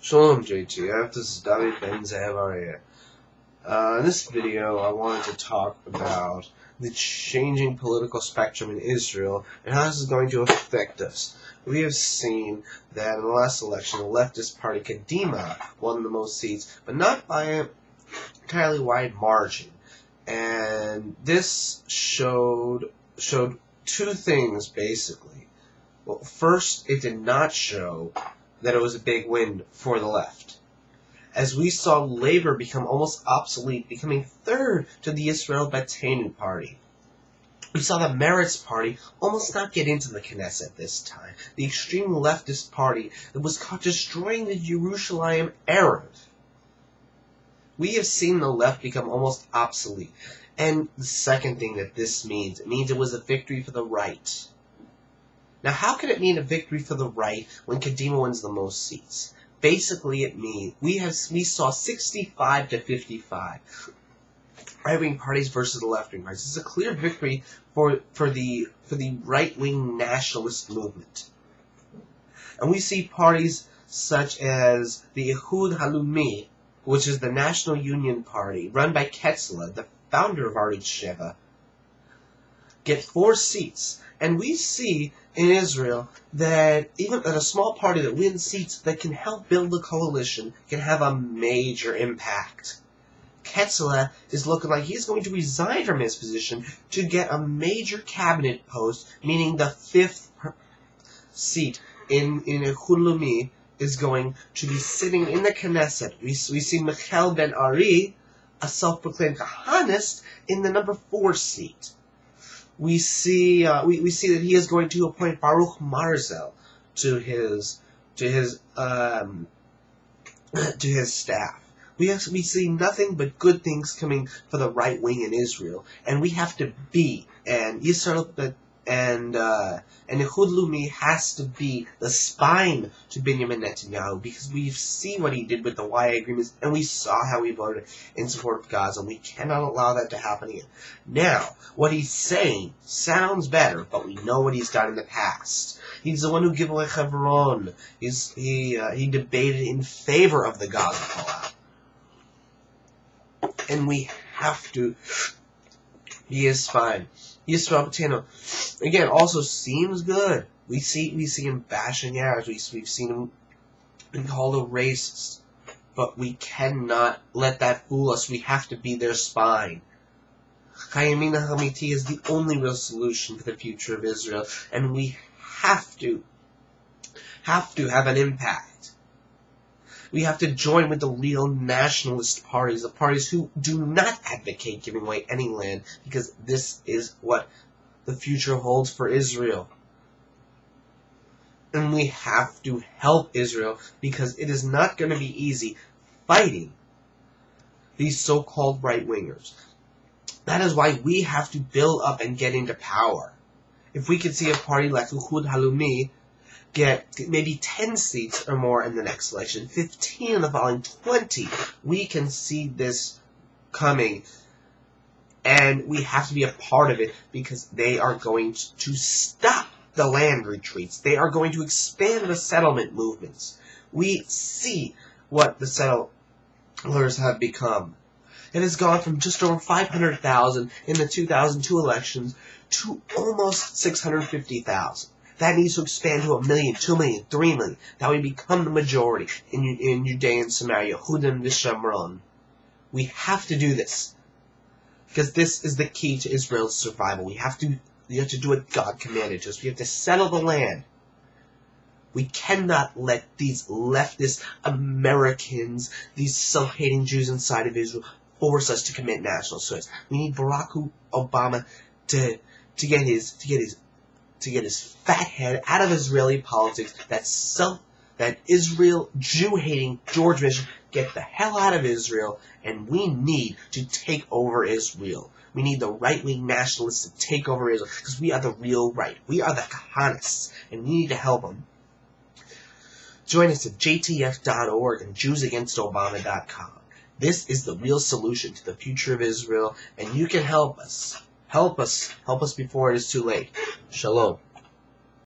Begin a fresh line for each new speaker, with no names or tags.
Shalom JTF, this is David Ben Zahavaraya. In this video I wanted to talk about the changing political spectrum in Israel and how this is going to affect us. We have seen that in the last election the leftist party Kadima won the most seats, but not by an entirely wide margin. And this showed two things basically. Well, first, it did not show that it was a big win for the left, as we saw Labour become almost obsolete, becoming third to the Israel Beitenu party. We saw the Meretz party almost not get into the Knesset this time, the extreme leftist party that was caught destroying the Yerushalayim Erev. We have seen the left become almost obsolete. And the second thing that this means, it means it was a victory for the right. Now, how can it mean a victory for the right when Kadima wins the most seats? Basically, it means we saw 65 to 55 right-wing parties versus the left-wing parties. It's a clear victory for the right-wing nationalist movement. And we see parties such as the Ehud Halumi, which is the National Union Party, run by Ketzler, the founder of Arutz Sheva, get 4 seats. And we see in Israel that even a small party that wins seats that can help build a coalition can have a major impact. Ketzler is looking like he's going to resign from his position to get a major cabinet post, meaning the 5th seat in Ehud is going to be sitting in the Knesset. We see Michael Ben Ari, a self-proclaimed Kahanist, in the number 4 seat. We see we see that he is going to appoint Baruch Marzel to his staff. We see nothing but good things coming for the right wing in Israel, and we have to be Ehud Lumi has to be the spine to Benjamin Netanyahu, because we've seen what he did with the YA agreements, and we saw how he voted in support of Gaza, and we cannot allow that to happen again. Now, what he's saying sounds better, but we know what he's done in the past. He's the one who gave away Hebron. He debated in favor of the Gaza fallout. And we have to be his spine. Yisrael Beitenu, again, also seems good. We see him bashing Arabs. We've seen him being called a racist. But we cannot let that fool us. We have to be their spine. Hayamina Hamiti is the only real solution for the future of Israel, and we have to have an impact. We have to join with the real nationalist parties, the parties who do not advocate giving away any land, because this is what the future holds for Israel. And we have to help Israel, because it is not going to be easy fighting these so-called right-wingers. That is why we have to build up and get into power. If we could see a party like Ehud Halumi get maybe 10 seats or more in the next election, 15 in the following, 20, we can see this coming. And we have to be a part of it, because they are going to stop the land retreats. They are going to expand the settlement movements. We see what the settlers have become. It has gone from just over 500,000 in the 2002 elections to almost 650,000. That needs to expand to 1 million, 2 million, 3 million. That would become the majority in Judea and Samaria, Yehudim v'Shomron. We have to do this, because this is the key to Israel's survival. We have to do what God commanded us. We have to settle the land. We cannot let these leftist Americans, these self-hating Jews inside of Israel, force us to commit national suicide. We need Barack Obama to get his fat head out of Israeli politics, that Israel Jew-hating George Mission, get the hell out of Israel, and we need to take over Israel. We need the right-wing nationalists to take over Israel, because we are the real right. We are the Kahanists, and we need to help them. Join us at jtf.org and JewsAgainstObama.com. This is the real solution to the future of Israel, and you can help us. Help us before it is too late. Shalom.